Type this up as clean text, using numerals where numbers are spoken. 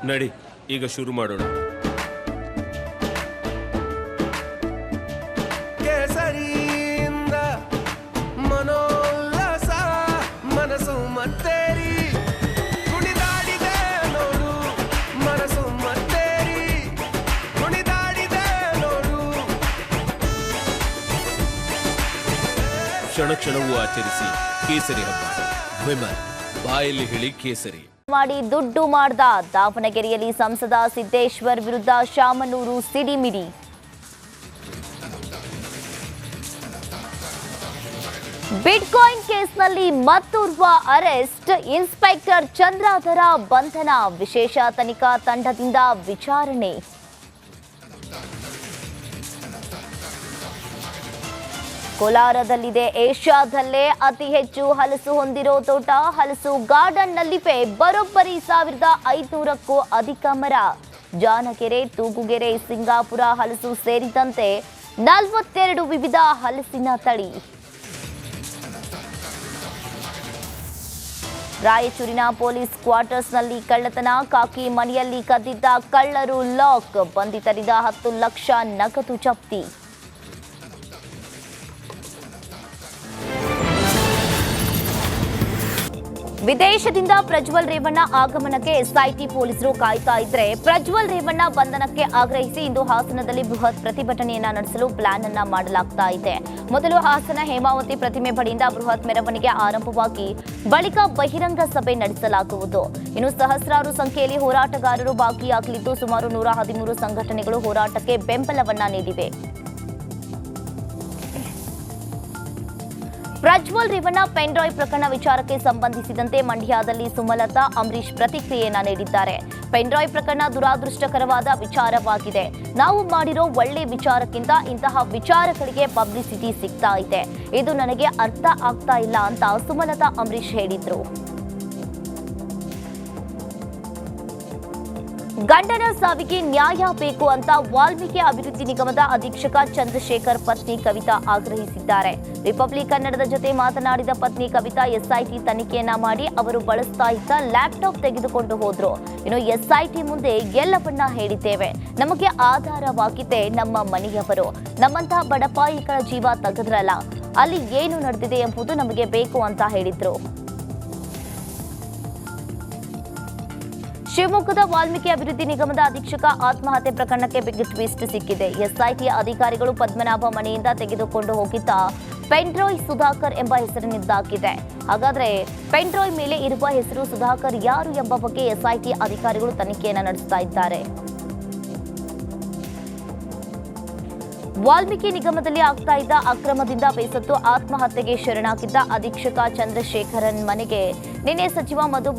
ನಡಿ, ಈಗ ಶುರು ಮಾಡೋಣ. ಕೇಸರಿಯಿಂದ ಮನೋಲ್ಲಾಸ ಮನಸ್ಸು ಮತ್ತೇರಿ ಕುಣಿದಾಡಿದೆ ನೋಡು, ಮನಸ್ಸು ಮತ್ತೇರಿ ಕುಣಿದಾಡಿದೆ ನೋಡು. ಕ್ಷಣ ಕ್ಷಣವೂ ಆಚರಿಸಿ ಕೇಸರಿ ಹಬ್ಬ. ವಿಮಲ್, ಬಾಯಲ್ಲಿ ಹೇಳಿ ಕೇಸರಿ. ಮಾಡಿ ದುಡ್ಡು ಮಾಡ್ದ. ದಾವಣಗೆರೆಯಲ್ಲಿ ಸಂಸದ ಸಿದ್ದೇಶ್ವರ್ ವಿರುದ್ಧ ಶಾಮನೂರು ಸಿಡಿಮಿಡಿ. ಬಿಟ್ಕಾಯಿನ್ ಕೇಸ್ನಲ್ಲಿ ಮತ್ತೋರ್ವ ಅರೆಸ್ಟ್. ಇನ್ಸ್ಪೆಕ್ಟರ್ ಚಂದ್ರಾಧರ ಬಂಧನ. ವಿಶೇಷ ತನಿಖಾ ತಂಡದಿಂದ ವಿಚಾರಣೆ. ಕೋಲಾರದಲ್ಲಿದೆ ಏಷ್ಯಾದಲ್ಲೇ ಅತಿ ಹೆಚ್ಚು ಹಲಸು ಹೊಂದಿರೋ ತೋಟ. ಹಲಸು ಗಾರ್ಡನ್ನಲ್ಲಿವೆ ಬರೋಬ್ಬರಿ 1500ಕ್ಕೂ ಅಧಿಕ ಮರ. ಜಾನಕೆರೆ, ತೂಗುಗೆರೆ, ಸಿಂಗಾಪುರ ಹಲಸು ಸೇರಿದಂತೆ 42 ವಿವಿಧ ಹಲಸಿನ ತಳಿ. ರಾಯಚೂರಿನ ಪೊಲೀಸ್ ಕ್ವಾರ್ಟರ್ಸ್ನಲ್ಲಿ ಕಳ್ಳತನ. ಕಾಕಿ ಮನೆಯಲ್ಲಿ ಕದ್ದಿದ್ದ ಕಳ್ಳರು ಲಾಕ್. ಬಂಧಿತರಿಂದ 10 ಲಕ್ಷ ನಗದು ಜಪ್ತಿ. ವಿದೇಶದಿಂದ ಪ್ರಜ್ವಲ್ ರೇವಣ್ಣ ಆಗಮನಕ್ಕೆ ಎಸ್ಐಟಿ ಪೊಲೀಸರು ಕಾಯ್ತಾ ಇದ್ರೆ, ಪ್ರಜ್ವಲ್ ರೇವಣ್ಣ ಬಂಧನಕ್ಕೆ ಆಗ್ರಹಿಸಿ ಇಂದು ಹಾಸನದಲ್ಲಿ ಬೃಹತ್ ಪ್ರತಿಭಟನೆಯನ್ನ ನಡೆಸಲು ಪ್ಲಾನ್ ಅನ್ನ ಮಾಡಲಾಗ್ತಾ ಇದೆ. ಮೊದಲು ಹಾಸನ ಹೇಮಾವತಿ ಪ್ರತಿಮೆ ಬಳಿಯಿಂದ ಬೃಹತ್ ಮೆರವಣಿಗೆ ಆರಂಭವಾಗಿ ಬಳಿಕ ಬಹಿರಂಗ ಸಭೆ ನಡೆಸಲಾಗುವುದು. ಇನ್ನು ಸಹಸ್ರಾರು ಸಂಖ್ಯೆಯಲ್ಲಿ ಹೋರಾಟಗಾರರು ಭಾಗಿಯಾಗಲಿದ್ದು, ಸುಮಾರು 113 ಸಂಘಟನೆಗಳು ಹೋರಾಟಕ್ಕೆ ಬೆಂಬಲವನ್ನ ನೀಡಿವೆ. ಪ್ರಜ್ವಲ್ ರೇವಣ್ಣ ಪೆನ್ ಡ್ರೈವ್ ಪ್ರಕರಣ ವಿಚಾರಕ್ಕೆ ಸಂಬಂಧಿಸಿದಂತೆ ಮಂಡ್ಯದಲ್ಲಿ ಸುಮಲತಾ, ಅಂಬರೀಶ್ ಪ್ರತಿಕ್ರಿಯೆಯನ್ನ ನೀಡಿದ್ದಾರೆ. ಪೆನ್ ಡ್ರೈವ್ ಪ್ರಕರಣ ದುರಾದೃಷ್ಟಕರವಾದ ವಿಚಾರವಾಗಿದೆ. ನಾವು ಮಾಡಿರೋ ಒಳ್ಳೆ ವಿಚಾರಕ್ಕಿಂತ ಇಂತಹ ವಿಚಾರಗಳಿಗೆ ಪಬ್ಲಿಸಿಟಿ ಸಿಗ್ತಾ ಇದೆ. ಇದು ನನಗೆ ಅರ್ಥ ಆಗ್ತಾ ಇಲ್ಲ ಅಂತ ಸುಮಲತಾ, ಅಂಬರೀಶ್ ಹೇಳಿದ್ರು. ಗಂಡನ ಸಾವಿಗೆ ನ್ಯಾಯ ಬೇಕು ಅಂತ ವಾಲ್ಮೀಕಿ ಅಭಿವೃದ್ಧಿ ನಿಗಮದ ಅಧೀಕ್ಷಕ ಚಂದ್ರಶೇಖರ್ ಪತ್ನಿ ಕವಿತಾ ಆಗ್ರಹಿಸಿದ್ದಾರೆ. ರಿಪಬ್ಲಿಕ್ ಕನ್ನಡದ ಜೊತೆ ಮಾತನಾಡಿದ ಪತ್ನಿ ಕವಿತಾ, ಎಸ್ಐಟಿ ತನಿಖೆಯನ್ನ ಮಾಡಿ ಅವರು ಬಳಸ್ತಾ ಇದ್ದ ಲ್ಯಾಪ್ಟಾಪ್ ತೆಗೆದುಕೊಂಡು ಹೋದ್ರು. ಇನ್ನು ಎಸ್ಐಟಿ ಮುಂದೆ ಎಲ್ಲವನ್ನ ಹೇಳಿದ್ದೇವೆ. ನಮಗೆ ಆಧಾರವಾಗಿದೆ ನಮ್ಮ ಮನೆಯವರು. ನಮ್ಮಂತಹ ಬಡಪಾಯಿಗಳ ಜೀವ ತೆಗೆದ್ರಲ್ಲ, ಅಲ್ಲಿ ಏನು ನಡೆದಿದೆ ಎಂಬುದು ನಮಗೆ ಬೇಕು ಅಂತ ಹೇಳಿದ್ರು. ಶಿವಮೊಗ್ಗದ ವಾಲ್ಮೀಕಿ ಅಭಿವೃದ್ಧಿ ನಿಗಮದ ಅಧೀಕ್ಷಕ ಆತ್ಮಹತ್ಯೆ ಪ್ರಕರಣಕ್ಕೆ ಬಿಗ್ ಟ್ವಿಸ್ಟ್ ಸಿಕ್ಕಿದೆ. ಎಸ್ಐಟಿ ಅಧಿಕಾರಿಗಳು ಪದ್ಮನಾಭ ಮನೆಯಿಂದ ತೆಗೆದುಕೊಂಡು ಹೋಗಿದ್ದ ಪೆನ್ಡ್ರಾಯ್ ಸುಧಾಕರ್ ಎಂಬ ಹೆಸರಿನಿಂದಾಗಿದೆ. ಹಾಗಾದ್ರೆ ಪೆನ್ಡ್ರಾಯ್ ಮೇಲೆ ಇರುವ ಹೆಸರು ಸುಧಾಕರ್ ಯಾರು ಎಂಬ ಬಗ್ಗೆ ಎಸ್ಐಟಿ ಅಧಿಕಾರಿಗಳು ತನಿಖೆಯನ್ನು ನಡೆಸ್ತಾ ಇದ್ದಾರೆ. ವಾಲ್ಮೀಕಿ ನಿಗಮದಲ್ಲಿ ಆಗ್ತಾ ಇದ್ದ ಅಕ್ರಮದಿಂದ ಬೇಸತ್ತು ಆತ್ಮಹತ್ಯೆಗೆ ಶರಣಾಗಿದ್ದ ಅಧೀಕ್ಷಕ ಚಂದ್ರಶೇಖರನ್ ಮನೆಗೆ ನಿನ್ನೆ ಸಚಿವ ಮಧು